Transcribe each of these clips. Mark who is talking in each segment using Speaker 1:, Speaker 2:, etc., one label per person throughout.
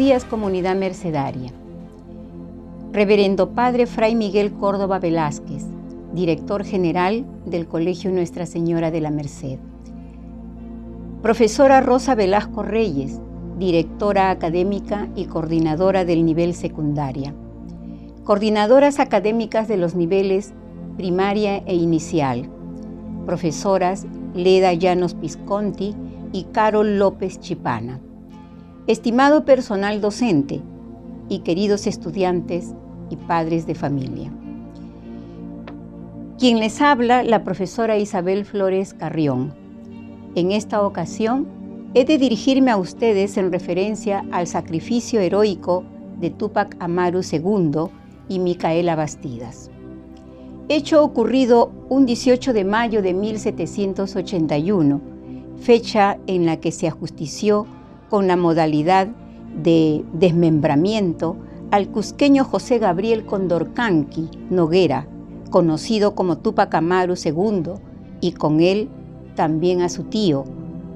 Speaker 1: días, comunidad mercedaria. Reverendo Padre Fray Miguel Córdoba Velázquez, director general del Colegio Nuestra Señora de la Merced. Profesora Rosa Velasco Reyes, directora académica y coordinadora del nivel secundaria. Coordinadoras académicas de los niveles primaria e inicial. Profesoras Leda Llanos Pisconti y Carol López Chipana. Estimado personal docente y queridos estudiantes y padres de familia. Quien les habla, la profesora Isabel Flores Carrión. En esta ocasión, he de dirigirme a ustedes en referencia al sacrificio heroico de Túpac Amaru II y Micaela Bastidas. Hecho ocurrido un 18 de mayo de 1781, fecha en la que se ajustició con la modalidad de desmembramiento al cusqueño José Gabriel Condorcanqui Noguera, conocido como Túpac Amaru II, y con él también a su tío,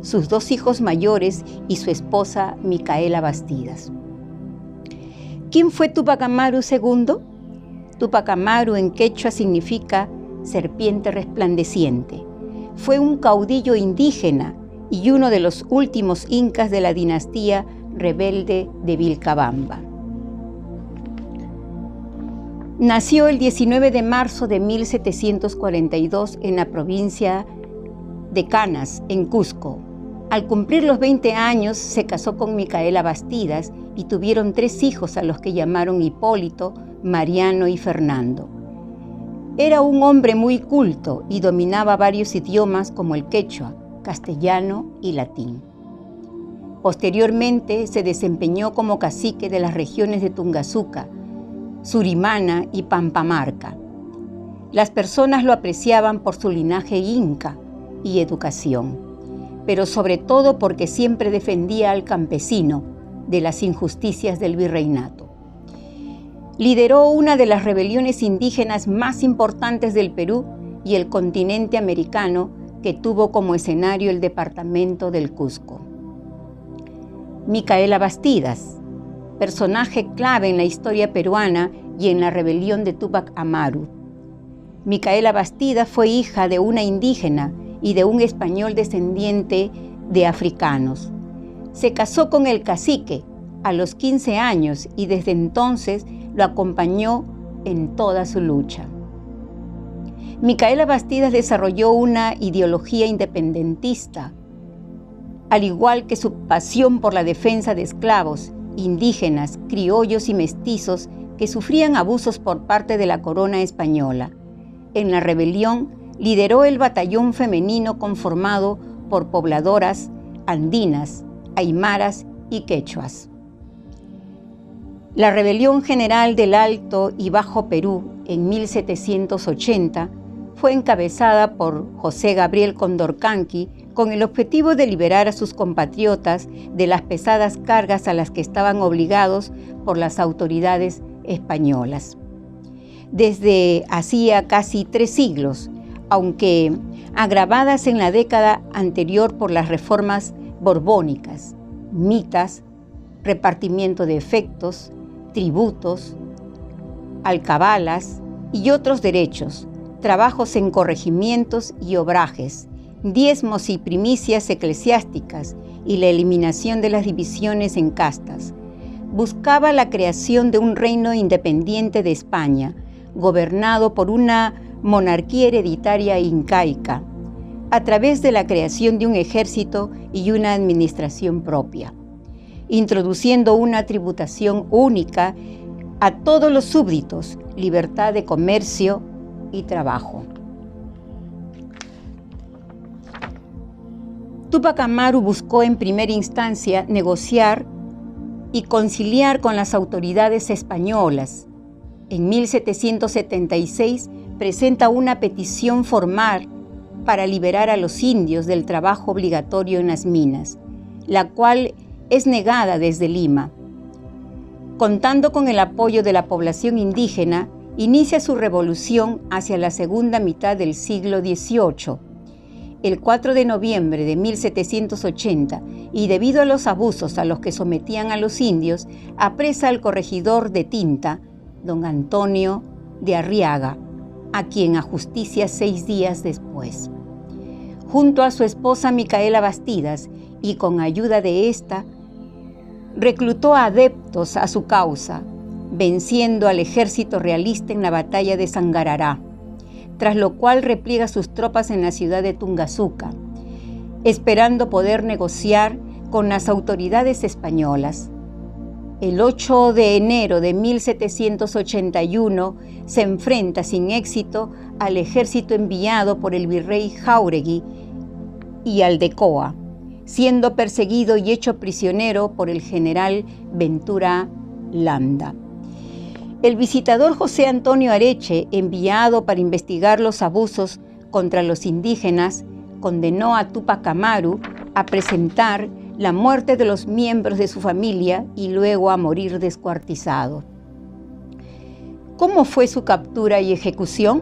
Speaker 1: sus dos hijos mayores y su esposa Micaela Bastidas. ¿Quién fue Túpac Amaru II? Túpac Amaru en quechua significa serpiente resplandeciente. Fue un caudillo indígena y uno de los últimos incas de la dinastía rebelde de Vilcabamba. Nació el 19 de marzo de 1742 en la provincia de Canas, en Cusco. Al cumplir los 20 años se casó con Micaela Bastidas y tuvieron 3 hijos a los que llamaron Hipólito, Mariano y Fernando. Era un hombre muy culto y dominaba varios idiomas como el quechua, castellano y latín. Posteriormente se desempeñó como cacique de las regiones de Tungazuca, Surimana y Pampamarca. Las personas lo apreciaban por su linaje inca y educación, pero sobre todo porque siempre defendía al campesino de las injusticias del virreinato. Lideró una de las rebeliones indígenas más importantes del Perú y el continente americano, que tuvo como escenario el departamento del Cusco. Micaela Bastidas, personaje clave en la historia peruana y en la rebelión de Túpac Amaru. Micaela Bastidas fue hija de una indígena y de un español descendiente de africanos. Se casó con el cacique a los 15 años y desde entonces lo acompañó en toda su lucha. Micaela Bastidas desarrolló una ideología independentista, al igual que su pasión por la defensa de esclavos, indígenas, criollos y mestizos que sufrían abusos por parte de la corona española. En la rebelión lideró el batallón femenino conformado por pobladoras andinas, aymaras y quechuas. La rebelión general del Alto y Bajo Perú en 1780 fue encabezada por José Gabriel Condorcanqui con el objetivo de liberar a sus compatriotas de las pesadas cargas a las que estaban obligados por las autoridades españolas. Desde hacía casi 3 siglos, aunque agravadas en la década anterior por las reformas borbónicas, mitas, repartimiento de efectos, tributos, alcabalas y otros derechos, trabajos en corregimientos y obrajes, diezmos y primicias eclesiásticas y la eliminación de las divisiones en castas. Buscaba la creación de un reino independiente de España, gobernado por una monarquía hereditaria incaica, a través de la creación de un ejército y una administración propia, introduciendo una tributación única a todos los súbditos, libertad de comercio y trabajo. Túpac Amaru buscó en primera instancia negociar y conciliar con las autoridades españolas. En 1776 presenta una petición formal para liberar a los indios del trabajo obligatorio en las minas, la cual es negada desde Lima. Contando con el apoyo de la población indígena, inicia su revolución hacia la segunda mitad del siglo XVIII. el 4 de noviembre de 1780, y debido a los abusos a los que sometían a los indios, apresa al corregidor de Tinta, don Antonio de Arriaga, a quien ajusticia 6 días después. Junto a su esposa Micaela Bastidas y con ayuda de ésta, reclutó adeptos a su causa, venciendo al ejército realista en la batalla de Sangarará, tras lo cual repliega sus tropas en la ciudad de Tungazuca, esperando poder negociar con las autoridades españolas. El 8 de enero de 1781 se enfrenta sin éxito al ejército enviado por el virrey Jáuregui y Aldecoa, siendo perseguido y hecho prisionero por el general Ventura Landa. El visitador José Antonio Areche, enviado para investigar los abusos contra los indígenas, condenó a Túpac Amaru a presentar la muerte de los miembros de su familia y luego a morir descuartizado. ¿Cómo fue su captura y ejecución?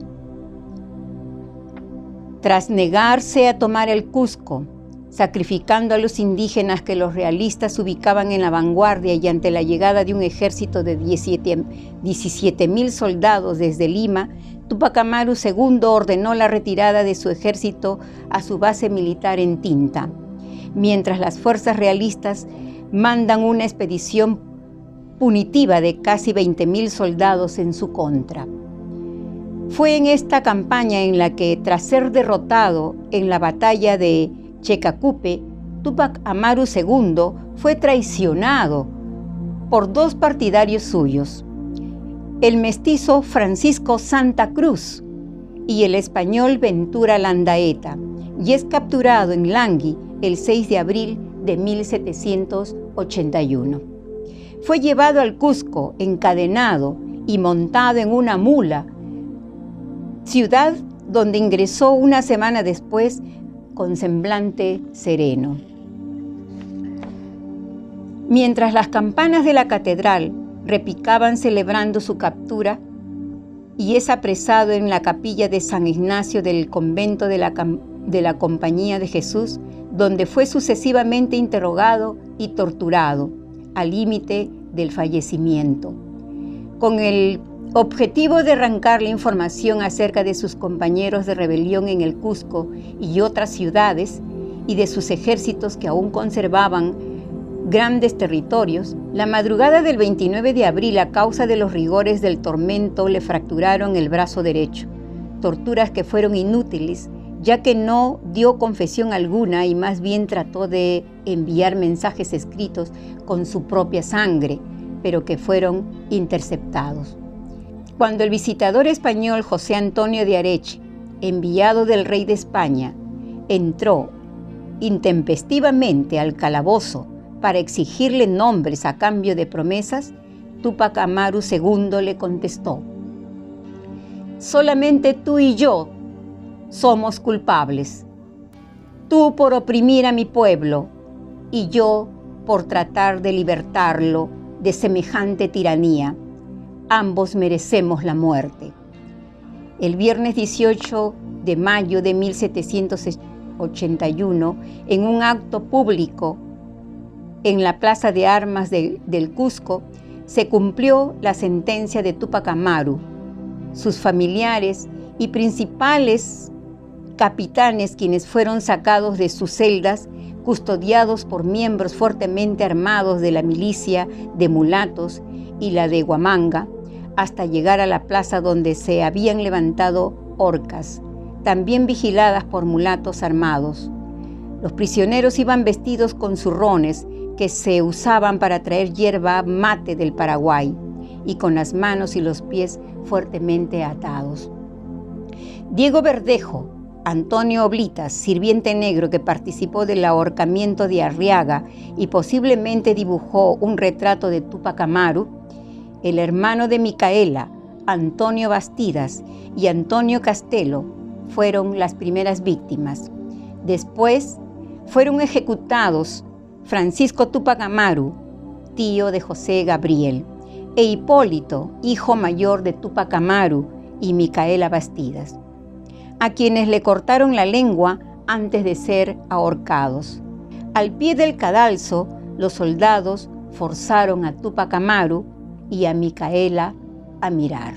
Speaker 1: Tras negarse a tomar el Cusco, sacrificando a los indígenas que los realistas ubicaban en la vanguardia y ante la llegada de un ejército de 17.000 soldados desde Lima, Túpac Amaru II ordenó la retirada de su ejército a su base militar en Tinta, mientras las fuerzas realistas mandan una expedición punitiva de casi 20.000 soldados en su contra. Fue en esta campaña en la que, tras ser derrotado en la batalla de Checacupe, Túpac Amaru II fue traicionado por 2 partidarios suyos, el mestizo Francisco Santa Cruz y el español Ventura Landaeta, y es capturado en Langui el 6 de abril de 1781. Fue llevado al Cusco encadenado y montado en una mula, ciudad donde ingresó una semana después con semblante sereno. Mientras las campanas de la catedral repicaban celebrando su captura, y es apresado en la capilla de San Ignacio del convento de la Compañía de Jesús, donde fue sucesivamente interrogado y torturado al límite del fallecimiento, con el objetivo de arrancarle información acerca de sus compañeros de rebelión en el Cusco y otras ciudades y de sus ejércitos que aún conservaban grandes territorios. La madrugada del 29 de abril, a causa de los rigores del tormento, le fracturaron el brazo derecho, torturas que fueron inútiles, ya que no dio confesión alguna y más bien trató de enviar mensajes escritos con su propia sangre, pero que fueron interceptados. Cuando el visitador español José Antonio de Areche, enviado del rey de España, entró intempestivamente al calabozo para exigirle nombres a cambio de promesas, Túpac Amaru II le contestó: «Solamente tú y yo somos culpables. Tú por oprimir a mi pueblo y yo por tratar de libertarlo de semejante tiranía. Ambos merecemos la muerte». El viernes 18 de mayo de 1781, en un acto público en la Plaza de Armas del Cusco, se cumplió la sentencia de Túpac Amaru. Sus familiares y principales capitanes, quienes fueron sacados de sus celdas, custodiados por miembros fuertemente armados de la milicia de mulatos y la de Huamanga, hasta llegar a la plaza donde se habían levantado horcas, también vigiladas por mulatos armados. Los prisioneros iban vestidos con zurrones que se usaban para traer hierba mate del Paraguay y con las manos y los pies fuertemente atados. Diego Verdejo, Antonio Oblitas, sirviente negro que participó del ahorcamiento de Arriaga y posiblemente dibujó un retrato de Túpac Amaru, el hermano de Micaela, Antonio Bastidas y Antonio Castelo, fueron las primeras víctimas. Después fueron ejecutados Francisco Túpac Amaru, tío de José Gabriel, e Hipólito, hijo mayor de Túpac Amaru y Micaela Bastidas, a quienes le cortaron la lengua antes de ser ahorcados. Al pie del cadalso, los soldados forzaron a Túpac Amaru y a Micaela a mirar.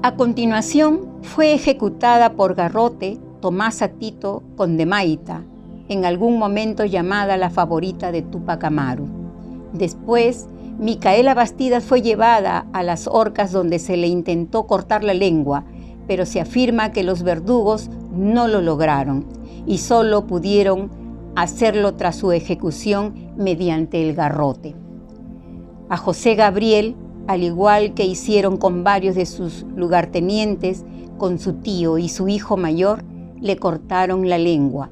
Speaker 1: A continuación, fue ejecutada por garrote Tomasa Tito Condemaita, en algún momento llamada la favorita de Túpac Amaru. Después, Micaela Bastidas fue llevada a las horcas donde se le intentó cortar la lengua, pero se afirma que los verdugos no lo lograron y solo pudieron hacerlo tras su ejecución mediante el garrote. A José Gabriel, al igual que hicieron con varios de sus lugartenientes, con su tío y su hijo mayor, le cortaron la lengua.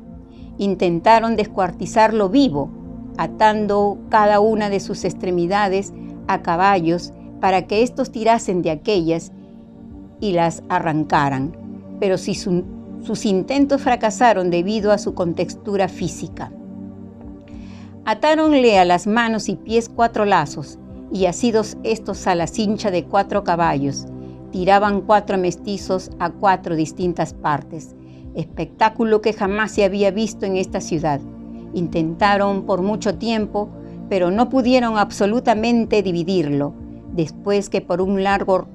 Speaker 1: Intentaron descuartizarlo vivo, atando cada una de sus extremidades a caballos para que éstos tirasen de aquellas y las arrancaran, pero sus intentos fracasaron debido a su contextura física. Atáronle a las manos y pies 4 lazos, y asidos estos a la cincha de 4 caballos, tiraban 4 mestizos a 4 distintas partes, espectáculo que jamás se había visto en esta ciudad. Intentaron por mucho tiempo, pero no pudieron absolutamente dividirlo, después que por un largo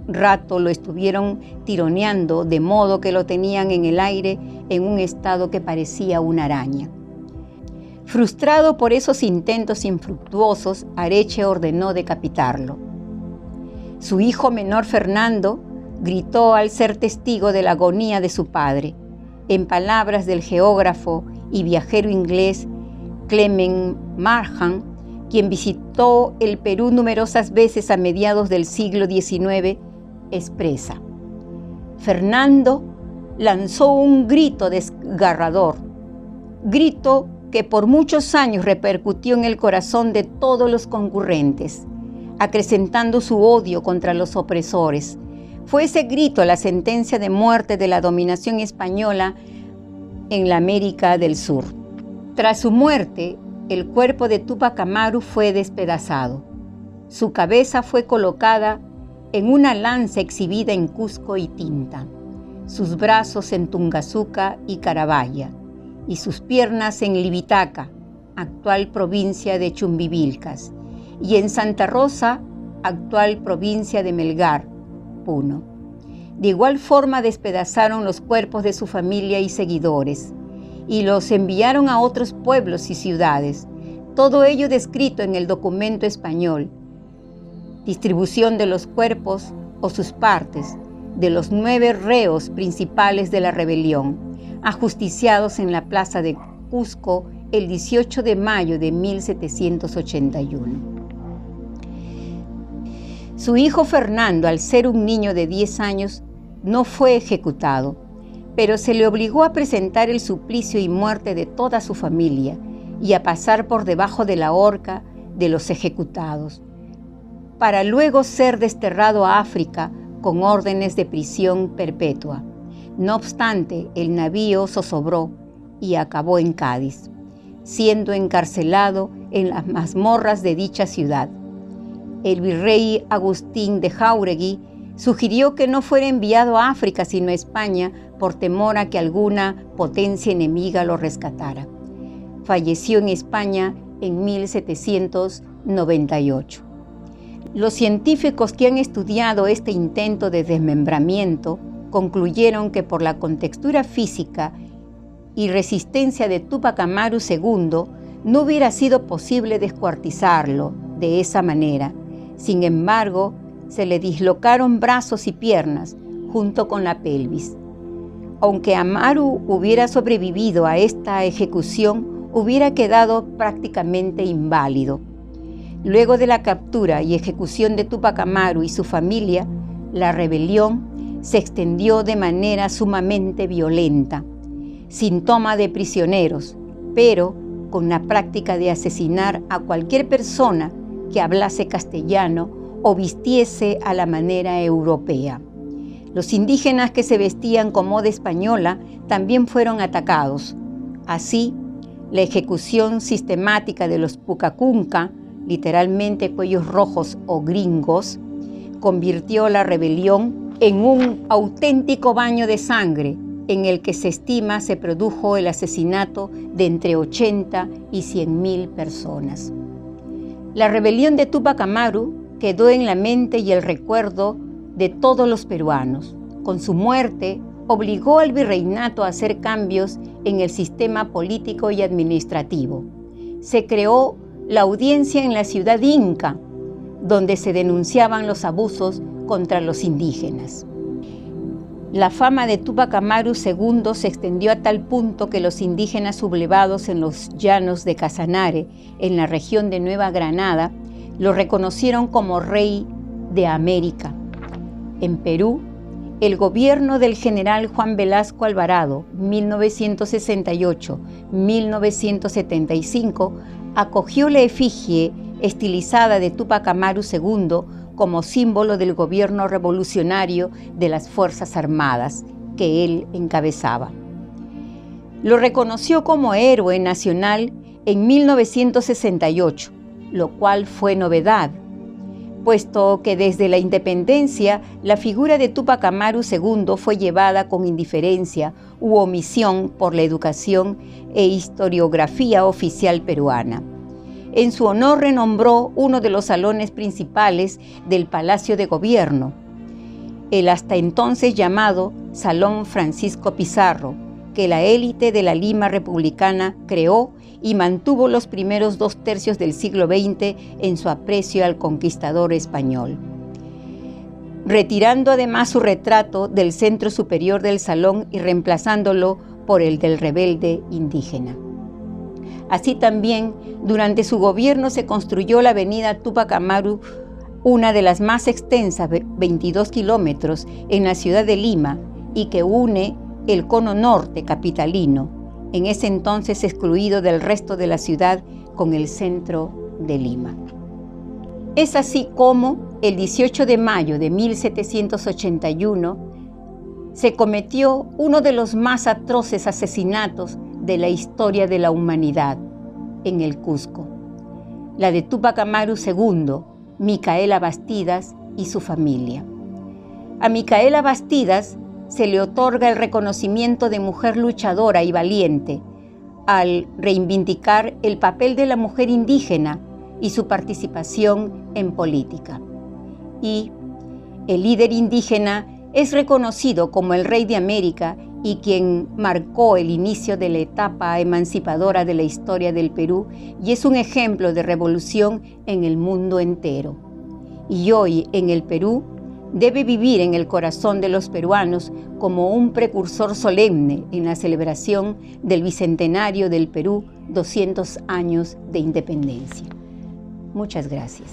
Speaker 1: rato lo estuvieron tironeando, de modo que lo tenían en el aire en un estado que parecía una araña. Frustrado por esos intentos infructuosos, Areche ordenó decapitarlo. Su hijo menor Fernando gritó al ser testigo de la agonía de su padre. En palabras del geógrafo y viajero inglés Clement Markham, quien visitó el Perú numerosas veces a mediados del siglo XIX, expresa: Fernando lanzó un grito desgarrador, grito que por muchos años repercutió en el corazón de todos los concurrentes, acrecentando su odio contra los opresores. Fue ese grito la sentencia de muerte de la dominación española en la América del Sur. Tras su muerte, el cuerpo de Túpac Amaru fue despedazado. Su cabeza fue colocada en una lanza exhibida en Cusco y Tinta, sus brazos en Tungazuca y Carabaya, y sus piernas en Libitaca, actual provincia de Chumbivilcas, y en Santa Rosa, actual provincia de Melgar, Puno. De igual forma despedazaron los cuerpos de su familia y seguidores, y los enviaron a otros pueblos y ciudades, todo ello descrito en el documento español. Distribución de los cuerpos o sus partes de los 9 reos principales de la rebelión, ajusticiados en la plaza de Cusco el 18 de mayo de 1781. Su hijo Fernando, al ser un niño de 10 años, no fue ejecutado, pero se le obligó a presentar el suplicio y muerte de toda su familia y a pasar por debajo de la horca de los ejecutados, para luego ser desterrado a África con órdenes de prisión perpetua. No obstante, el navío zozobró y acabó en Cádiz, siendo encarcelado en las mazmorras de dicha ciudad. El virrey Agustín de Jáuregui sugirió que no fuera enviado a África sino a España por temor a que alguna potencia enemiga lo rescatara. Falleció en España en 1798. Los científicos que han estudiado este intento de desmembramiento concluyeron que por la contextura física y resistencia de Túpac Amaru II no hubiera sido posible descuartizarlo de esa manera. Sin embargo, se le dislocaron brazos y piernas junto con la pelvis. Aunque Amaru hubiera sobrevivido a esta ejecución, hubiera quedado prácticamente inválido. Luego de la captura y ejecución de Túpac Amaru y su familia, la rebelión se extendió de manera sumamente violenta, sin toma de prisioneros, pero con la práctica de asesinar a cualquier persona que hablase castellano o vistiese a la manera europea. Los indígenas que se vestían con moda española también fueron atacados. Así, la ejecución sistemática de los Pucacunca, literalmente cuellos rojos o gringos, convirtió la rebelión en un auténtico baño de sangre en el que se estima se produjo el asesinato de entre 80 y 100.000 personas. La rebelión de Túpac Amaru quedó en la mente y el recuerdo de todos los peruanos. Con su muerte, obligó al virreinato a hacer cambios en el sistema político y administrativo. Se creó la audiencia en la ciudad inca, donde se denunciaban los abusos contra los indígenas. La fama de Túpac Amaru II se extendió a tal punto que los indígenas sublevados en los llanos de Casanare, en la región de Nueva Granada, lo reconocieron como rey de América. En Perú, el gobierno del general Juan Velasco Alvarado, 1968-1975, acogió la efigie estilizada de Túpac Amaru II como símbolo del gobierno revolucionario de las Fuerzas Armadas que él encabezaba. Lo reconoció como héroe nacional en 1968, lo cual fue novedad, puesto que desde la independencia la figura de Túpac Amaru II fue llevada con indiferencia u omisión por la educación e historiografía oficial peruana. En su honor renombró uno de los salones principales del Palacio de Gobierno, el hasta entonces llamado Salón Francisco Pizarro, que la élite de la Lima republicana creó y mantuvo los primeros 2/3 del siglo XX en su aprecio al conquistador español, retirando además su retrato del centro superior del salón y reemplazándolo por el del rebelde indígena. Así también, durante su gobierno se construyó la avenida Túpac Amaru, una de las más extensas, 22 kilómetros, en la ciudad de Lima y que une el cono norte capitalino, en ese entonces excluido del resto de la ciudad, con el centro de Lima. Es así como el 18 de mayo de 1781 se cometió uno de los más atroces asesinatos de la historia de la humanidad en el Cusco, la de Túpac Amaru II, Micaela Bastidas y su familia. A Micaela Bastidas se le otorga el reconocimiento de mujer luchadora y valiente al reivindicar el papel de la mujer indígena y su participación en política. Y el líder indígena es reconocido como el rey de América y quien marcó el inicio de la etapa emancipadora de la historia del Perú y es un ejemplo de revolución en el mundo entero. Y hoy en el Perú debe vivir en el corazón de los peruanos como un precursor solemne en la celebración del Bicentenario del Perú, 200 años de independencia. Muchas gracias.